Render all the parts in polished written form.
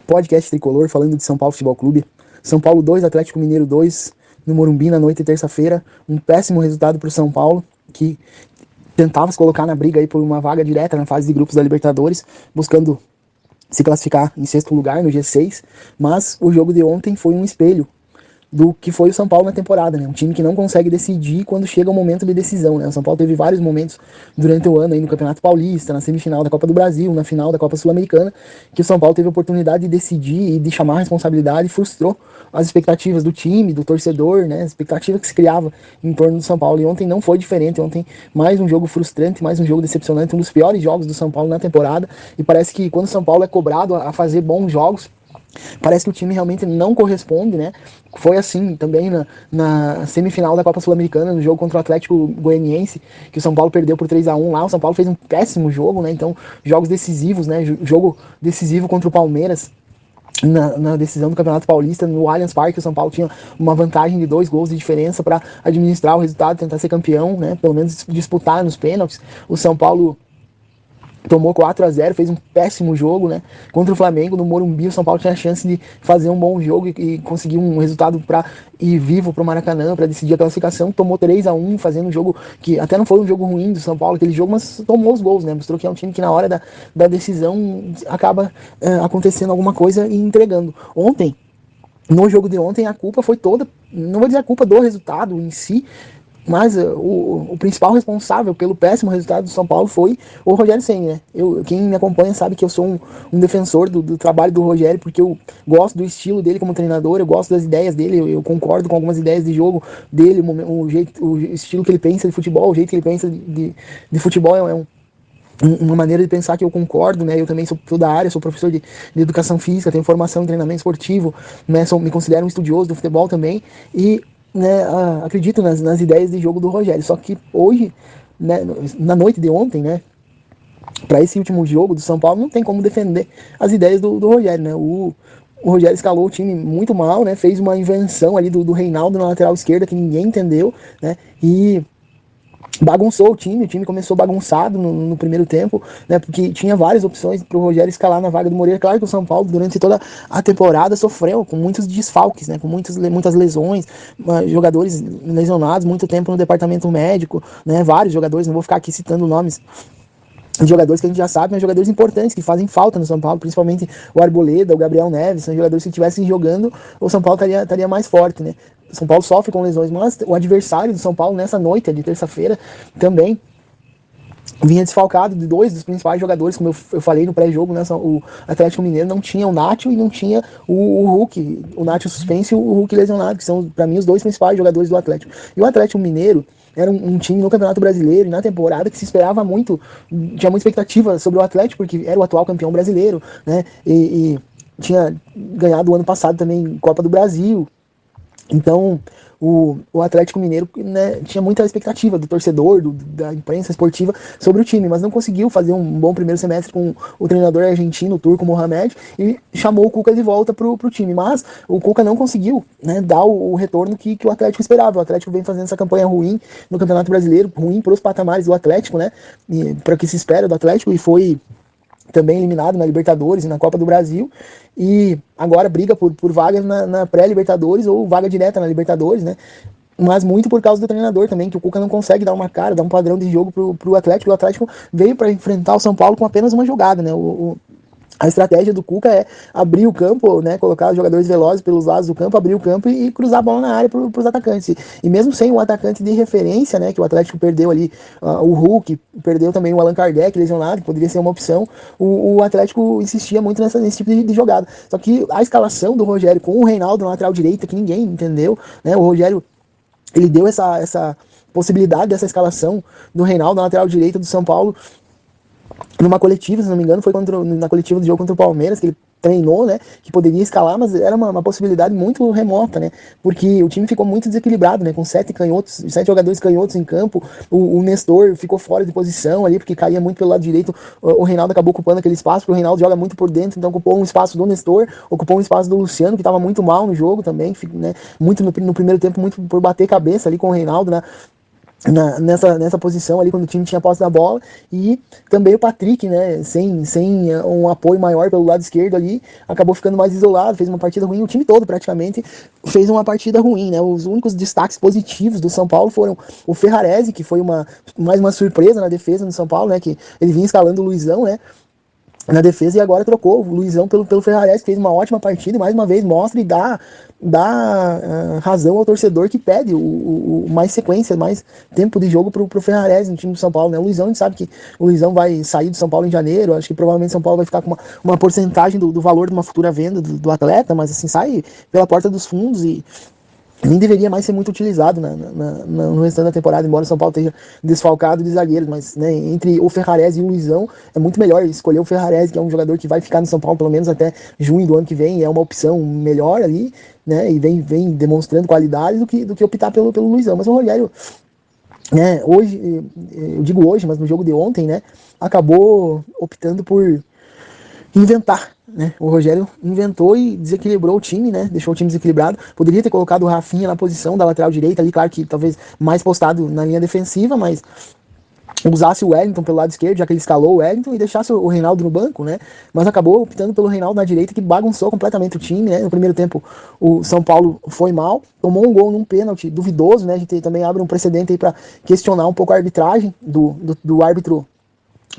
podcast tricolor falando de São Paulo Futebol Clube. São Paulo 2, Atlético Mineiro 2, no Morumbi na noite de terça-feira. Um péssimo resultado para o São Paulo, que tentava se colocar na briga aí por uma vaga direta na fase de grupos da Libertadores, buscando se classificar em sexto lugar no G6, mas o jogo de ontem foi um espelho do que foi o São Paulo na temporada, né? Um time que não consegue decidir quando chega o momento de decisão, né? O São Paulo teve vários momentos durante o ano aí no Campeonato Paulista, na semifinal da Copa do Brasil, na final da Copa Sul-Americana, que o São Paulo teve a oportunidade de decidir e de chamar a responsabilidade e frustrou as expectativas do time, do torcedor, né? A expectativa que se criava em torno do São Paulo. E ontem não foi diferente. Ontem mais um jogo frustrante, mais um jogo decepcionante, um dos piores jogos do São Paulo na temporada. E parece que quando o São Paulo é cobrado a fazer bons jogos, parece que o time realmente não corresponde, né? Foi assim também na semifinal da Copa Sul-Americana, no jogo contra o Atlético Goianiense, que o São Paulo perdeu por 3-1 lá. O São Paulo fez um péssimo jogo, né? Então, jogos decisivos, né? Jogo decisivo contra o Palmeiras, na decisão do Campeonato Paulista, no Allianz Parque, o São Paulo tinha uma vantagem de 2 gols de diferença para administrar o resultado, tentar ser campeão, né? Pelo menos disputar nos pênaltis. O São Paulo tomou 4-0, fez um péssimo jogo, né? Contra o Flamengo, no Morumbi, o São Paulo tinha a chance de fazer um bom jogo e conseguir um resultado para ir vivo para o Maracanã, para decidir a classificação. Tomou 3-1, fazendo um jogo que até não foi um jogo ruim do São Paulo, aquele jogo, mas tomou os gols, né? Mostrou que é um time que na hora da decisão acaba acontecendo alguma coisa e entregando. Ontem, no jogo de ontem, a culpa foi toda, não vou dizer a culpa do resultado em si, mas o principal responsável pelo péssimo resultado do São Paulo foi o Rogério Ceni, né? Quem me acompanha sabe que eu sou um defensor do trabalho do Rogério, porque eu gosto do estilo dele como treinador, eu gosto das ideias dele, eu concordo com algumas ideias de jogo dele, o estilo que ele pensa de futebol, o jeito que ele pensa de futebol uma maneira de pensar que eu concordo, né? Eu também sou da área, sou professor de educação física, tenho formação em treinamento esportivo, né? Me considero um estudioso do futebol também, e né, acredito nas ideias de jogo do Rogério. Só que hoje, né, na noite de ontem, né, para esse último jogo do São Paulo, não tem como defender as ideias do Rogério, né? O Rogério escalou o time muito mal, né? Fez uma invenção ali do Reinaldo na lateral esquerda que ninguém entendeu, né? E bagunçou o time começou bagunçado no primeiro tempo, né, porque tinha várias opções para o Rogério escalar na vaga do Moreira. Claro que o São Paulo, durante toda a temporada, sofreu com muitos desfalques, né, com muitas lesões, jogadores lesionados, muito tempo no departamento médico, né, vários jogadores, não vou ficar aqui citando nomes, jogadores que a gente já sabe, mas jogadores importantes que fazem falta no São Paulo, principalmente o Arboleda, o Gabriel Neves, são jogadores que estivessem jogando, o São Paulo estaria mais forte, né? O São Paulo sofre com lesões, mas o adversário do São Paulo nessa noite de terça-feira também vinha desfalcado de 2 dos principais jogadores, como eu falei no pré-jogo, né? O Atlético Mineiro não tinha o Nacho e não tinha o Hulk, o Nacho suspenso e o Hulk lesionado, que são, para mim, os 2 principais jogadores do Atlético. E o Atlético Mineiro era um time no Campeonato Brasileiro e na temporada que se esperava muito, tinha muita expectativa sobre o Atlético, porque era o atual campeão brasileiro, né? E tinha ganhado o ano passado também Copa do Brasil. Então, o Atlético Mineiro, né, tinha muita expectativa do torcedor, da imprensa esportiva sobre o time, mas não conseguiu fazer um bom primeiro semestre com o treinador argentino, o turco Mohamed, e chamou o Cuca de volta pro time. Mas o Cuca não conseguiu, né, dar o retorno que o Atlético esperava. O Atlético vem fazendo essa campanha ruim no Campeonato Brasileiro, ruim para os patamares do Atlético, né, para o que se espera do Atlético, e foi também eliminado na Libertadores e na Copa do Brasil, e agora briga por vagas na pré-Libertadores ou vaga direta na Libertadores, né? Mas muito por causa do treinador também, que o Cuca não consegue dar uma cara, dar um padrão de jogo pro Atlético. O Atlético veio para enfrentar o São Paulo com apenas uma jogada, né? A estratégia do Cuca é abrir o campo, né, colocar os jogadores velozes pelos lados do campo, abrir o campo e cruzar a bola na área para os atacantes. E mesmo sem um atacante de referência, né, que o Atlético perdeu ali, o Hulk, perdeu também o Allan Kardec lesionado, que poderia ser uma opção, o Atlético insistia muito nesse tipo de jogada. Só que a escalação do Rogério com o Reinaldo na lateral direita, que ninguém entendeu, né, o Rogério, ele deu essa possibilidade dessa escalação do Reinaldo na lateral direita do São Paulo numa coletiva, se não me engano, foi na coletiva do jogo contra o Palmeiras, que ele treinou, né, que poderia escalar, mas era uma possibilidade muito remota, né, porque o time ficou muito desequilibrado, né, com 7 jogadores canhotos em campo. O Nestor ficou fora de posição ali, porque caía muito pelo lado direito. O Reinaldo acabou ocupando aquele espaço, porque o Reinaldo joga muito por dentro, então ocupou um espaço do Nestor, ocupou um espaço do Luciano, que estava muito mal no jogo também, né, muito no primeiro tempo, muito por bater cabeça ali com o Reinaldo, né, nessa posição ali quando o time tinha posse da bola, e também o Patrick, né, sem um apoio maior pelo lado esquerdo ali, acabou ficando mais isolado, fez uma partida ruim, o time todo praticamente fez uma partida ruim, né, os únicos destaques positivos do São Paulo foram o Ferrarese, que foi mais uma surpresa na defesa do São Paulo, né, que ele vinha escalando o Luizão, né, na defesa, e agora trocou o Luizão pelo Ferrarese, que fez uma ótima partida e mais uma vez mostra e dá razão ao torcedor que pede mais sequência, mais tempo de jogo pro Ferrarese no time do São Paulo, né? O Luizão, a gente sabe que o Luizão vai sair do São Paulo em janeiro, acho que provavelmente São Paulo vai ficar com uma porcentagem do valor de uma futura venda do atleta, mas assim, sai pela porta dos fundos e nem deveria mais ser muito utilizado no restante da temporada, embora o São Paulo esteja desfalcado de zagueiros, mas né, entre o Ferrarese e o Luizão, é muito melhor escolher o Ferrarese, que é um jogador que vai ficar no São Paulo pelo menos até junho do ano que vem, é uma opção melhor ali, né, e vem demonstrando qualidade do que optar pelo Luizão. Mas o Rogério, né, hoje, eu digo hoje, mas no jogo de ontem, né, acabou optando por inventar, né? O Rogério inventou e desequilibrou o time, né? Deixou o time desequilibrado. Poderia ter colocado o Rafinha na posição da lateral direita ali, claro que talvez mais postado na linha defensiva, mas usasse o Wellington pelo lado esquerdo, já que ele escalou o Wellington, e deixasse o Reinaldo no banco, né? Mas acabou optando pelo Reinaldo na direita, que bagunçou completamente o time, né? No primeiro tempo, o São Paulo foi mal, tomou um gol num pênalti duvidoso, né? A gente também abre um precedente aí para questionar um pouco a arbitragem do árbitro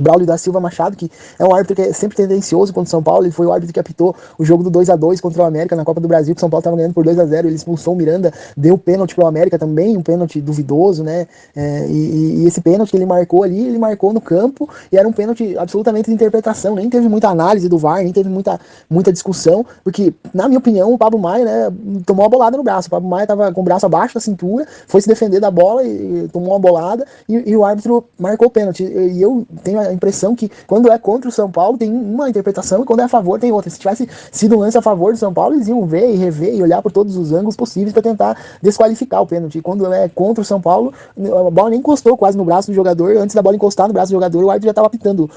Braulio da Silva Machado, que é um árbitro que é sempre tendencioso contra o São Paulo. Ele foi o árbitro que apitou o jogo do 2-2 contra o América na Copa do Brasil, que o São Paulo estava ganhando por 2-0. Ele expulsou o Miranda, deu pênalti pro América também, um pênalti duvidoso, né? E esse pênalti que ele marcou ali, ele marcou no campo, e era um pênalti absolutamente de interpretação, nem teve muita análise do VAR, nem teve muita discussão, porque, na minha opinião, o Pablo Maia, né, tomou uma bolada no braço. O Pablo Maia estava com o braço abaixo da cintura, foi se defender da bola e tomou uma bolada, e o árbitro marcou o pênalti. E eu tenho a impressão que quando é contra o São Paulo tem uma interpretação e quando é a favor tem outra. Se tivesse sido um lance a favor do São Paulo, eles iam ver e rever e olhar por todos os ângulos possíveis para tentar desqualificar o pênalti. E quando é contra o São Paulo, a bola nem encostou quase no braço do jogador. Antes da bola encostar no braço do jogador, o árbitro já estava apitando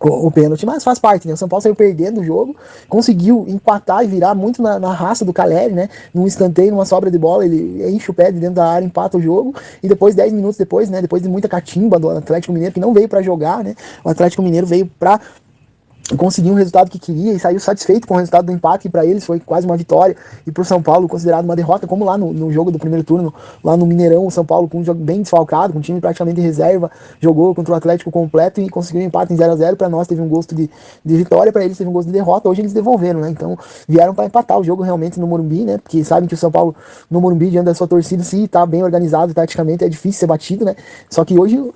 o pênalti, mas faz parte, né? O São Paulo saiu perdendo o jogo, conseguiu empatar e virar muito na raça do Caleri, né? Num escanteio, numa sobra de bola, ele enche o pé de dentro da área, empata o jogo, e depois, 10 minutos depois, né? Depois de muita catimba do Atlético Mineiro, que não veio para jogar, né? O Atlético Mineiro veio para conseguiu um resultado que queria e saiu satisfeito com o resultado do empate, que para eles foi quase uma vitória, e para o São Paulo considerado uma derrota, como lá no jogo do primeiro turno, lá no Mineirão, o São Paulo com um jogo bem desfalcado, com um time praticamente em reserva, jogou contra o Atlético completo e conseguiu um empate em 0-0. Para nós teve um gosto de vitória, para eles teve um gosto de derrota. Hoje eles devolveram, né? Então vieram para empatar o jogo realmente no Morumbi, né? Porque sabem que o São Paulo no Morumbi, diante da sua torcida, se tá bem organizado taticamente, é difícil ser batido, né? Só que hoje,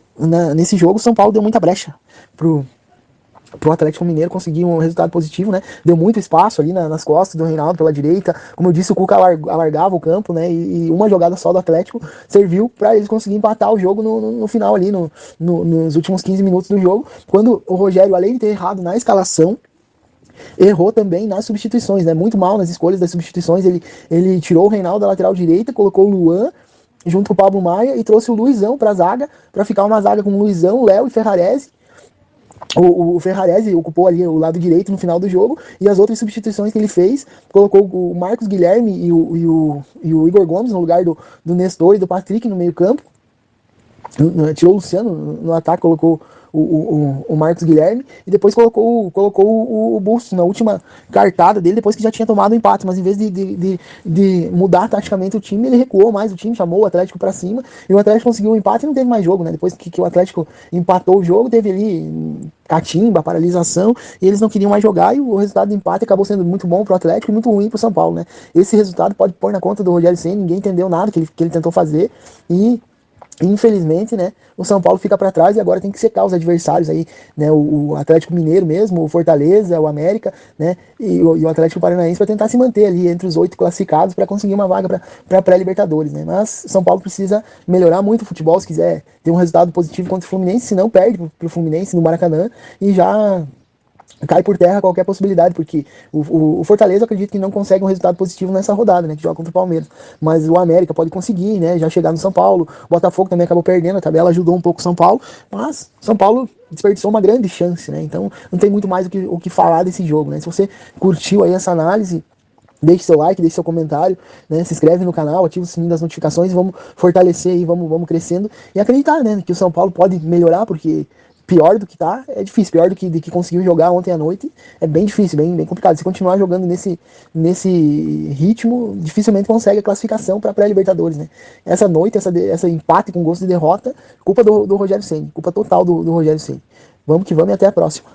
nesse jogo, o São Paulo deu muita brecha pro Atlético Mineiro conseguir um resultado positivo, né? Deu muito espaço ali nas costas do Reinaldo pela direita. Como eu disse, o Cuca alargava o campo, né? E uma jogada só do Atlético serviu para eles conseguirem empatar o jogo no final ali, nos últimos 15 minutos do jogo, quando o Rogério, além de ter errado na escalação, errou também nas substituições, né? Muito mal nas escolhas das substituições. Ele tirou o Reinaldo da lateral direita, colocou o Luan junto com o Pablo Maia e trouxe o Luizão para a zaga, para ficar uma zaga com o Luizão, Léo e Ferrarese. O Ferrarese ocupou ali o lado direito no final do jogo, e as outras substituições que ele fez, colocou o Marcos Guilherme e o Igor Gomes no lugar do Nestor e do Patrick no meio campo, tirou o Luciano no ataque, colocou o Marcos Guilherme, e depois colocou o Bustos na última cartada dele, depois que já tinha tomado o empate. Mas em vez de mudar taticamente o time, ele recuou mais o time, chamou o Atlético para cima, e o Atlético conseguiu o empate e não teve mais jogo, né? Depois que o Atlético empatou o jogo, teve ali catimba, paralisação, e eles não queriam mais jogar, e o resultado do empate acabou sendo muito bom pro Atlético e muito ruim pro São Paulo, né? Esse resultado pode pôr na conta do Rogério Ceni, ninguém entendeu nada que ele tentou fazer, e infelizmente, né, o São Paulo fica para trás e agora tem que secar os adversários aí, né, o Atlético Mineiro mesmo, o Fortaleza, o América, né, e o Atlético Paranaense, para tentar se manter ali entre os 8 classificados para conseguir uma vaga para pré-Libertadores, né. Mas São Paulo precisa melhorar muito o futebol se quiser ter um resultado positivo contra o Fluminense, se não perde pro Fluminense no Maracanã e já cai por terra qualquer possibilidade, porque o Fortaleza, eu acredito que não consegue um resultado positivo nessa rodada, né, que joga contra o Palmeiras, mas o América pode conseguir, né, já chegar no São Paulo. O Botafogo também acabou perdendo, a tabela ajudou um pouco o São Paulo, mas São Paulo desperdiçou uma grande chance, né, então não tem muito mais o que falar desse jogo, né. Se você curtiu aí essa análise, Deixe seu like, deixe seu comentário, né? Se inscreve no canal, ativa o sininho das notificações, vamos fortalecer aí, vamos crescendo e acreditar, né? Que o São Paulo pode melhorar, porque pior do que tá, é difícil, pior do que conseguiu jogar ontem à noite, é bem difícil, bem complicado. Se continuar jogando nesse ritmo, dificilmente consegue a classificação para pré-Libertadores, né? Essa noite, essa empate com gosto de derrota, culpa do Rogério Ceni, culpa total do Rogério Ceni. Vamos que vamos e até a próxima.